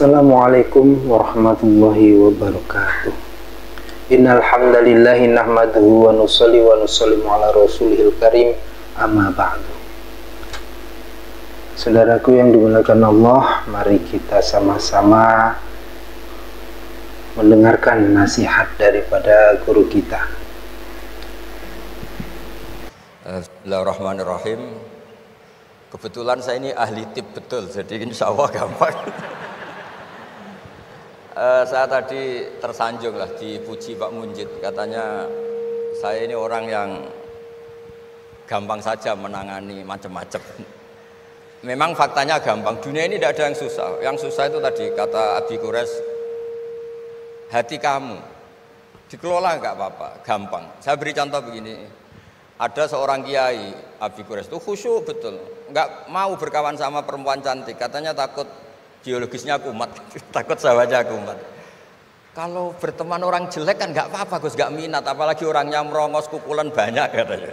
Assalamualaikum warahmatullahi wabarakatuh. Innal hamdalillahi nahmaduhu wa nusalli wa nusallimu ala rasulihil karim, amma ba'du. Saudaraku yang dimuliakan Allah, mari kita sama-sama mendengarkan nasihat daripada guru kita. Bismillahirrahmanirrahim. Kebetulan saya ini ahli tip betul, jadi insya Allah gampang. Saya tadi tersanjung lah dipuji Pak Munjid, katanya saya ini orang yang gampang saja menangani macam-macam. Memang faktanya gampang, dunia ini tidak ada yang susah. Yang susah itu tadi kata Abi Quraisy, hati kamu dikelola nggak apa-apa, gampang. Saya beri contoh begini, ada seorang kiai Abi Quraisy itu khusyuk betul, nggak mau berkawan sama perempuan cantik, katanya takut biologisnya kumat, takut sawahnya kumat. Kalau berteman orang jelek kan nggak apa-apa, Gus, nggak minat, apalagi orangnya merongos, kukulan banyak katanya.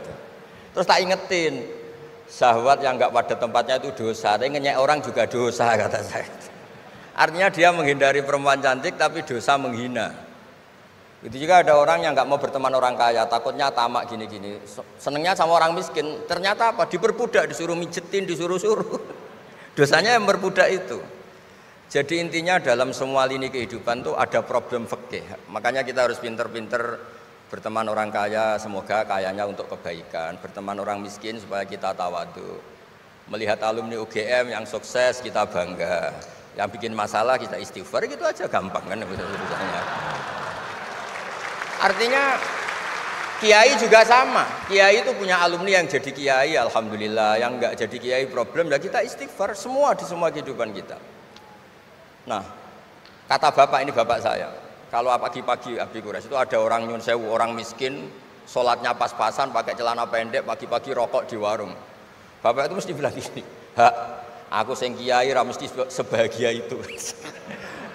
Terus tak ingetin, syahwat yang nggak pada tempatnya itu dosa, tapi ngenyek orang juga dosa kata saya. Artinya dia menghindari perempuan cantik tapi dosa menghina. Itu juga ada orang yang nggak mau berteman orang kaya, takutnya tamak gini-gini, senengnya sama orang miskin. Ternyata apa? Diperbudak, disuruh mijetin, disuruh-suruh. Dosanya yang berbudak itu. Jadi intinya dalam semua lini kehidupan tuh ada problem fikih. Makanya kita harus pinter-pinter berteman orang kaya, semoga kayanya untuk kebaikan. Berteman orang miskin supaya kita tawadhu. Melihat alumni UGM yang sukses kita bangga. Yang bikin masalah kita istighfar, gitu aja gampang kan urusannya. Artinya kiai juga sama. Kiai itu punya alumni yang jadi kiai, alhamdulillah. Yang enggak jadi kiai problem, ya kita istighfar semua di semua kehidupan kita. Nah, kata bapak, ini bapak saya, kalau pagi-pagi Abi Quraisy itu ada orang nyun sewu, orang miskin, sholatnya pas-pasan, pakai celana pendek, pagi-pagi rokok di warung. Bapak itu mesti bilang gini, hak, aku sing kiai ra mesti sebahagia itu.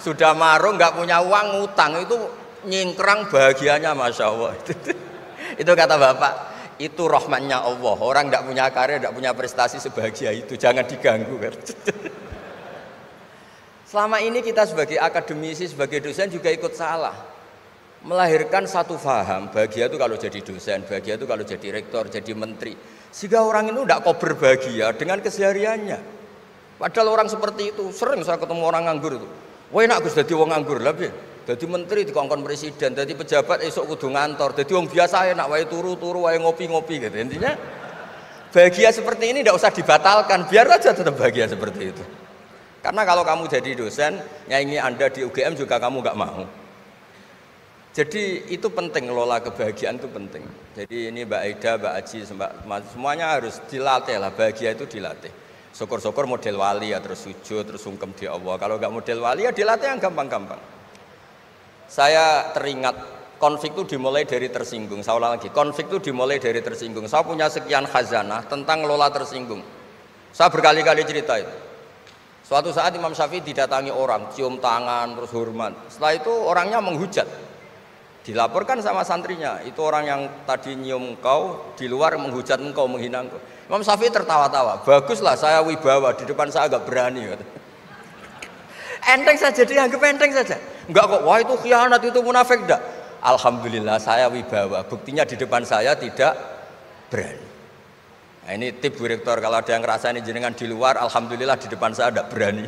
Sudah marung, nggak punya uang, ngutang, itu nyingkrang bahagianya, Masya Allah. Itu kata bapak, itu rahmatnya Allah, orang nggak punya karya, nggak punya prestasi sebahagia itu, jangan diganggu. Selama ini kita sebagai akademisi, sebagai dosen juga ikut salah. Melahirkan satu faham, bahagia itu kalau jadi dosen, bahagia itu kalau jadi rektor, jadi menteri. Sehingga orang itu tidak kok berbahagia dengan kesehariannya. Padahal orang seperti itu, sering saya ketemu orang nganggur itu. Wah enak Gus jadi wong nganggur, lah jadi menteri dikongkon presiden, jadi pejabat esok kudu ngantor, jadi wong biasa enak, wae turu-turu, wae ngopi-ngopi gitu. Intinya bahagia seperti ini tidak usah dibatalkan, biar aja tetap bahagia seperti itu. Karena kalau kamu jadi dosen, nyanyi Anda di UGM juga kamu nggak mau. Jadi itu penting, ngelola kebahagiaan itu penting. Jadi ini Mbak Aida, Mbak Aji, semuanya harus dilatih lah, bahagia itu dilatih. Syukur-syukur model wali ya, terus sujud, terus sungkem di Allah. Kalau nggak model wali ya dilatih yang gampang-gampang. Saya teringat konflik itu dimulai dari tersinggung. Saya ulang lagi, konflik itu dimulai dari tersinggung. Saya punya sekian khazanah tentang ngelola tersinggung. Saya berkali-kali cerita itu. Suatu saat Imam Syafi'i didatangi orang, cium tangan, terus hormat. Setelah itu orangnya menghujat. Dilaporkan sama santrinya, itu orang yang tadi nyium engkau, di luar menghujat engkau, menghina engkau. Imam Syafi'i tertawa-tawa, baguslah saya wibawa, di depan saya agak berani. Enteng saja, dianggap enteng saja. Enggak kok, wah itu khianat, itu munafik, enggak. Alhamdulillah saya wibawa, buktinya di depan saya tidak berani. Nah, ini tip Bu Rektor, kalau ada yang ngerasain jenengan di luar, alhamdulillah di depan saya tidak berani.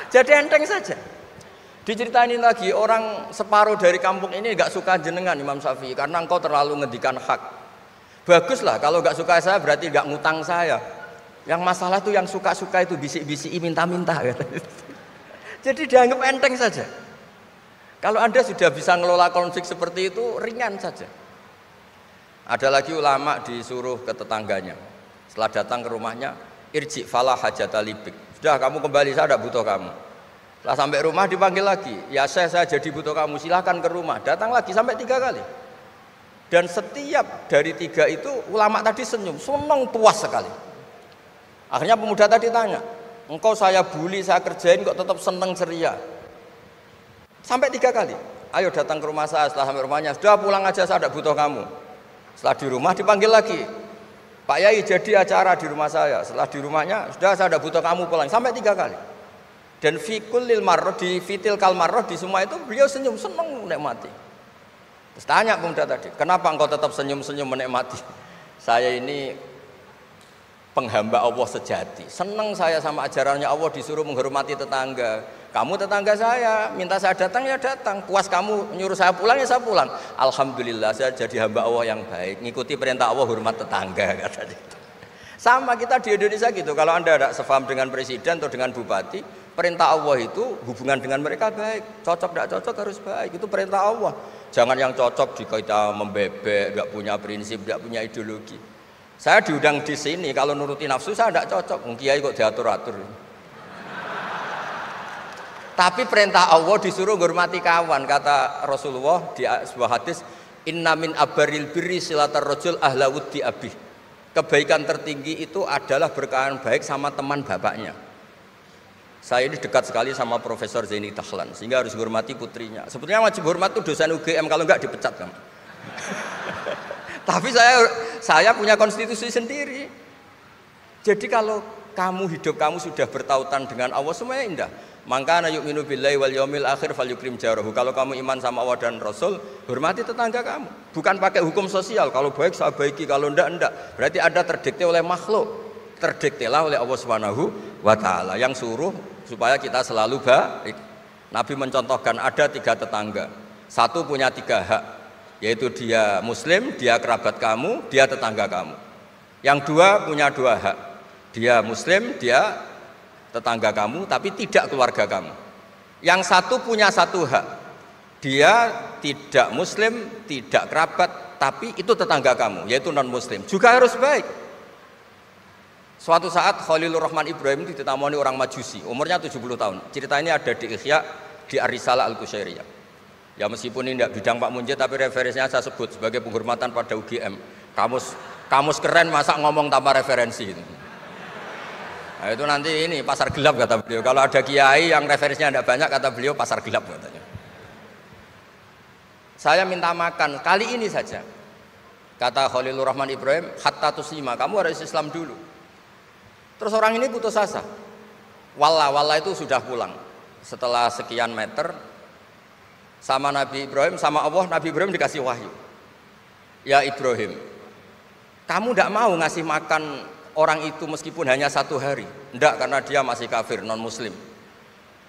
Jadi enteng saja. Diceritain lagi, orang separuh dari kampung ini nggak suka jenengan Imam Syafi'i karena engkau terlalu ngendikan hak. Baguslah, kalau nggak suka saya berarti nggak ngutang saya. Yang masalah tuh yang suka-suka itu bisik-bisik minta-minta. Jadi dianggap enteng saja. Kalau Anda sudah bisa ngelola konflik seperti itu, ringan saja. Ada lagi ulama disuruh ke tetangganya, setelah datang ke rumahnya, irji falah hajata libik, sudah kamu kembali, saya tidak butuh kamu. Setelah sampai rumah dipanggil lagi, ya saya jadi butuh kamu, silahkan ke rumah. Datang lagi sampai 3 kali. Dan setiap dari 3 itu ulama tadi senyum, senang, puas sekali. Akhirnya pemuda tadi tanya, engkau saya bully, saya kerjain kok tetap senang ceria. Sampai 3 kali, ayo datang ke rumah saya. Setelah sampai rumahnya, sudah pulang aja, saya tidak butuh kamu. Setelah di rumah dipanggil lagi, Pak Yai jadi acara di rumah saya. Setelah di rumahnya, sudah saya tidak butuh kamu pulang. Sampai 3 kali. Dan fikul lil marroh di fitil kal marroh di semua itu beliau senyum senang menikmati. Terus tanya pemuda tadi, kenapa engkau tetap senyum-senyum menikmati? Saya ini penghamba Allah sejati. Senang saya sama ajarannya Allah, disuruh menghormati tetangga. Kamu tetangga saya, minta saya datang ya datang. Puas kamu nyuruh saya pulang ya saya pulang. Alhamdulillah saya jadi hamba Allah yang baik. Ngikuti perintah Allah, hormat tetangga katanya. Sama kita di Indonesia gitu. Kalau Anda tidak sepaham dengan presiden atau dengan bupati, perintah Allah itu hubungan dengan mereka baik. Cocok tidak cocok harus baik. Itu perintah Allah. Jangan yang cocok jika kita membebek, tidak punya prinsip, tidak punya ideologi. Saya diundang di sini, kalau nuruti nafsu saya tidak cocok. Kiai kok diatur-atur. Tapi perintah Allah disuruh menghormati kawan. Kata Rasulullah di sebuah hadis, inna min abaril birri silatar rajul ahla wuddi abih. Kebaikan tertinggi itu adalah berkawan baik sama teman bapaknya. Saya ini dekat sekali sama Profesor Zaini Dahlan, sehingga harus menghormati putrinya. Sebetulnya wajib hormat itu dosen UGM, kalau enggak dipecat kan. Tapi saya punya konstitusi sendiri. Jadi kalau hidup kamu sudah bertautan dengan Allah, semuanya indah. Maka na yu'minu billahi wal yaumil akhir falyukrim jarahu. Kalau kamu iman sama Allah dan Rasul, hormati tetangga kamu. Bukan pakai hukum sosial. Kalau baik saya baiki, kalau enggak. Berarti Anda terdikte oleh makhluk. Terdiktelah oleh Allah Subhanahu wa taala yang suruh supaya kita selalu baik. Nabi mencontohkan ada 3 tetangga. Satu punya 3 hak, yaitu dia muslim, dia kerabat kamu, dia tetangga kamu. Yang 2 punya 2 hak. Dia muslim, dia tetangga kamu, tapi tidak keluarga kamu. Yang 1 punya 1 hak. Dia tidak muslim, tidak kerabat, tapi itu tetangga kamu, yaitu non muslim. Juga harus baik. Suatu saat Khalilur Rahman Ibrahim ditemani orang Majusi, umurnya 70 tahun. Cerita ini ada di Ihya, di Ar-Risalah Al-Qusyairiyah. Ya meskipun ini tidak bidang Pak Munjid, tapi referensinya saya sebut sebagai penghormatan pada UGM. Kamus keren, masa ngomong tanpa referensi. Nah, itu nanti ini pasar gelap kata beliau. Kalau ada kiai yang referensinya tidak banyak, kata beliau pasar gelap katanya. Saya minta makan kali ini saja. Kata Khalilur Rahman Ibrahim, hatta tuslima, kamu harus Islam dulu. Terus orang ini putus asa. Wallah itu sudah pulang. Setelah sekian meter sama Nabi Ibrahim, sama Allah, Nabi Ibrahim dikasih wahyu. Ya Ibrahim, kamu tidak mau ngasih makan orang itu meskipun hanya 1 hari. Tidak, karena dia masih kafir, non muslim.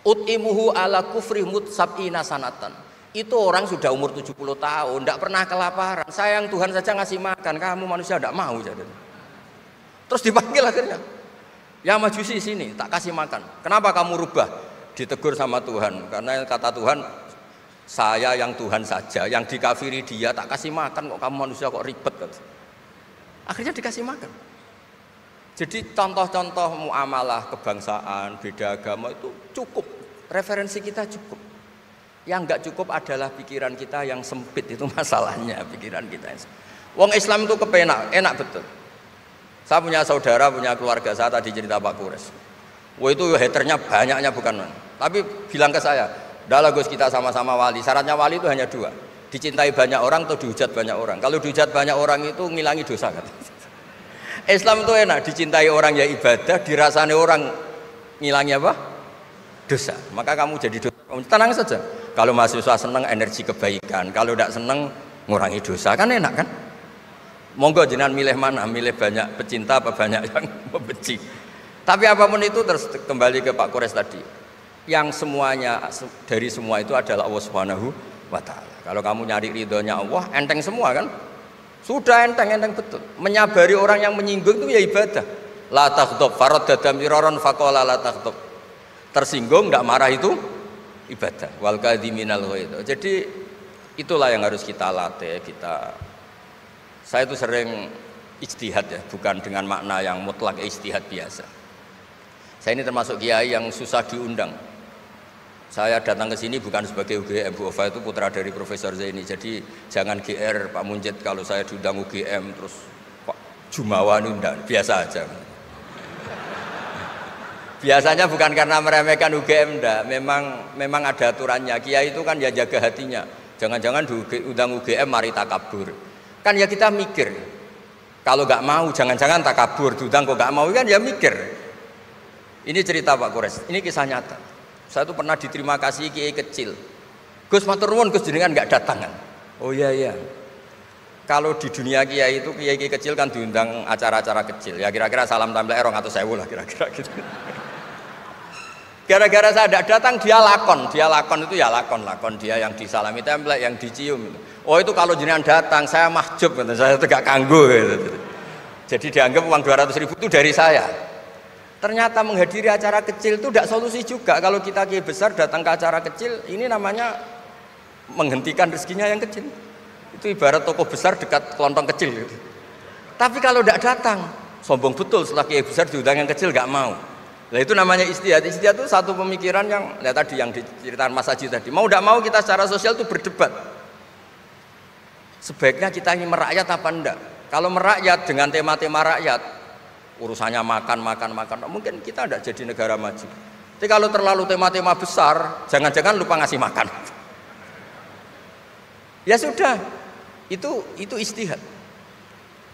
Ut'imuhu ala kufri sab'ina sanatan. Itu orang sudah umur 70 tahun, tidak pernah kelaparan. Sayang Tuhan saja ngasih makan, kamu manusia tidak mau. Terus dipanggil akhirnya. Ya Majusi sini, tak kasih makan. Kenapa kamu rubah? Ditegur sama Tuhan. Karena kata Tuhan, saya yang Tuhan saja, yang dikafiri dia tak kasih makan, kok kamu manusia kok ribet. Akhirnya dikasih makan. Jadi contoh-contoh muamalah kebangsaan, beda agama itu cukup. Referensi kita cukup. Yang enggak cukup adalah pikiran kita yang sempit, itu masalahnya pikiran kita. Wong Islam itu kepenak, enak betul. Saya punya saudara, punya keluarga, saya tadi cerita Pak Kures. Wah itu haternya banyaknya bukan. Tapi bilang ke saya, dah Gus kita sama-sama wali. Syaratnya wali itu hanya 2. Dicintai banyak orang atau dihujat banyak orang. Kalau dihujat banyak orang itu ngilangi dosa kan. Islam itu enak, dicintai orang ya ibadah, dirasani orang ngilangi apa? Dosa. Maka kamu jadi dosa. Tenang saja. Kalau mahasiswa senang energi kebaikan, kalau tidak senang ngurangi dosa, kan enak kan? Monggo jenengan milih mana? Milih banyak pecinta apa banyak yang membenci. Tapi apapun itu terus kembali ke Pak Kores tadi. Yang semuanya dari semua itu adalah Allah Subhanahu wa taala. Kalau kamu nyari ridhonya Allah, enteng semua kan? Sudah enteng betul. Menyabari orang yang menyinggung itu ya ibadah. La taghdab faradda miraran faqala la taghdab. Tersinggung enggak marah itu ibadah. Wal kadhiminal ghaidh. Jadi itulah yang harus kita latih, saya itu sering ijtihad ya, bukan dengan makna yang mutlak ijtihad biasa. Saya ini termasuk kiai yang susah diundang. Saya datang ke sini bukan sebagai UGM, Bu Ova itu putra dari Profesor Zaini. Jadi jangan GR Pak Munjid kalau saya diundang UGM terus Pak Jumawa undang, biasa aja. Biasanya bukan karena meremehkan UGM, enggak. Memang ada aturannya. Kiai itu kan ya jaga hatinya. Jangan-jangan diundang UGM mari takabur. Kan ya kita mikir, kalau nggak mau jangan-jangan takabur, diundang kok nggak mau kan ya mikir. Ini cerita Pak Kores, ini kisah nyata. Saya tuh pernah diterima kasih kiai kecil. Gus matur nuwun Gus jenengan nggak datang kan? Oh iya iya. Kalau di dunia kiai itu kiai kecil kan diundang acara-acara kecil. Ya kira-kira salam templek 200.000 lah kira-kira gitu. Gara-gara saya tidak datang dia lakon itu ya lakon dia yang disalami templek, yang dicium itu. Oh itu kalau jenengan datang saya mahjub, saya itu gak kanggo gitu. Jadi dianggap uang 200.000 itu dari saya. Ternyata menghadiri acara kecil itu tidak solusi juga. Kalau kita kiai besar datang ke acara kecil, ini namanya menghentikan rezekinya yang kecil. Itu ibarat toko besar dekat kelontong kecil gitu. Tapi kalau tidak datang, sombong betul setelah kiai besar diundang yang kecil gak mau. Nah itu namanya istihad. Istihad itu satu pemikiran yang tadi yang diceritakan Mas Haji tadi. Mau tidak mau kita secara sosial itu berdebat. Sebaiknya kita ini merakyat apa enggak? Kalau merakyat dengan tema-tema rakyat, urusannya makan, mungkin kita tidak jadi negara maju. Tapi kalau terlalu tema-tema besar, jangan-jangan lupa ngasih makan. Ya sudah, itu istihad.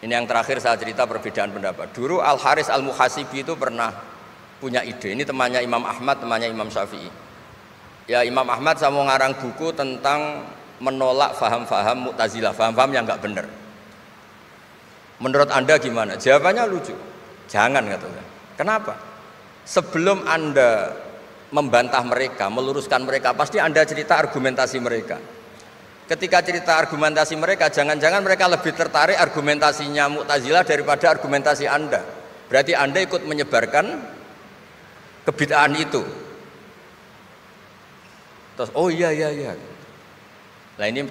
Ini yang terakhir saya cerita perbedaan pendapat. Dulu Al Haris Al Muhasibi itu pernah punya ide, ini temannya Imam Ahmad, temannya Imam Syafi'i. Ya Imam Ahmad saya mau ngarang buku tentang menolak faham-faham Mu'tazilah, faham-faham yang nggak benar. Menurut Anda gimana? Jawabannya lucu. Jangan katanya. Kenapa? Sebelum Anda membantah mereka, meluruskan mereka, pasti Anda cerita argumentasi mereka. Ketika cerita argumentasi mereka, jangan-jangan mereka lebih tertarik argumentasinya Mu'tazilah daripada argumentasi Anda. Berarti Anda ikut menyebarkan kebid'ahan itu. Terus oh iya. Nah ini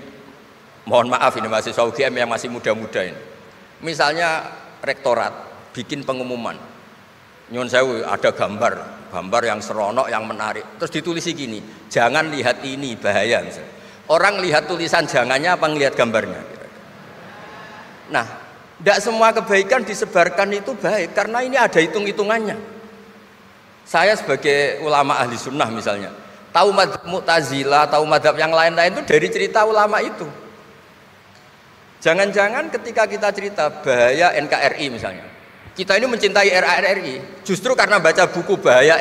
mohon maaf ini mahasiswa UGM yang masih muda-muda ini. Misalnya rektorat bikin pengumuman. Nyun sewu ada gambar yang seronok, yang menarik. Terus ditulisi gini, jangan lihat ini bahaya misalnya. Orang lihat tulisan jangannya apa ngelihat gambarnya. Nah, tidak semua kebaikan disebarkan itu baik karena ini ada hitung-hitungannya. Saya sebagai ulama ahli sunnah misalnya, tahu madzhab Mu'tazilah, tahu madzhab yang lain-lain itu dari cerita ulama itu. Jangan-jangan ketika kita cerita bahaya NKRI misalnya, kita ini mencintai NKRI justru karena baca buku bahaya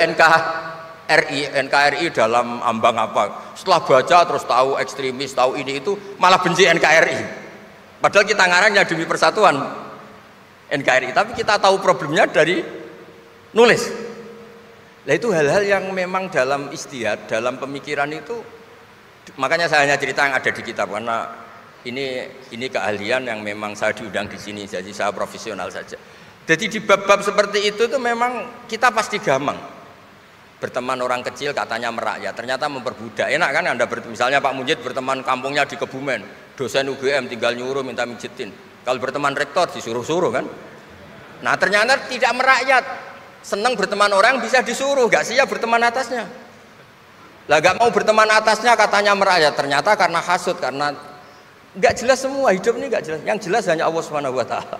NKRI dalam ambang apa. Setelah baca terus tahu ekstremis, tahu ini itu, malah benci NKRI. Padahal kita ngarangnya demi persatuan NKRI, tapi kita tahu problemnya dari nulis. Nah itu hal-hal yang memang dalam istihad, dalam pemikiran itu, makanya saya hanya cerita yang ada di kitab karena ini keahlian yang memang saya diundang di sini, jadi saya profesional saja. Jadi di bab-bab seperti itu memang kita pasti gampang berteman orang kecil katanya merakyat, ternyata memperbudak. Enak kan Anda misalnya Pak Munjid berteman kampungnya di Kebumen, dosen UGM tinggal nyuruh minta mijitin. Kalau berteman rektor disuruh-suruh kan. Nah ternyata tidak merakyat. Senang berteman orang bisa disuruh, gak siap berteman atasnya. Lah gak mau berteman atasnya katanya merakyat, ternyata karena hasud, karena gak jelas semua, hidup ini gak jelas. Yang jelas hanya Allah Subhanahu wa taala.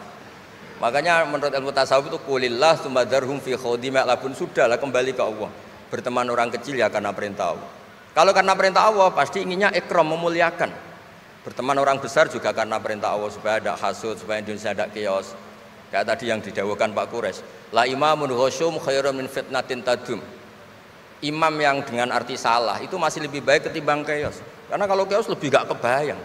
Makanya menurut ilmu tasawuf itu qulillah tsumma dzarhum fi khawdi ma'labun, sudahlah kembali ke Allah. Berteman orang kecil ya karena perintah Allah. Kalau karena perintah Allah pasti inginnya ikram, memuliakan. Berteman orang besar juga karena perintah Allah supaya ada hasud, supaya Indonesia ada chaos. Kayak tadi yang didawuhkan Pak Quraisy, la imamun khasyum khairum min fitnatin tadum. Imam yang dengan arti salah itu masih lebih baik ketimbang chaos. Karena kalau chaos lebih gak kebayang.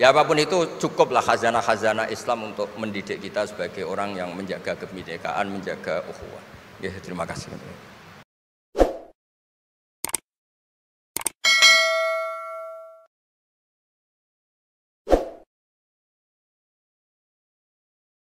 Ya apapun itu cukuplah khazanah-khazanah Islam untuk mendidik kita sebagai orang yang menjaga kebinekaan, menjaga ukhuwah. Ya, terima kasih.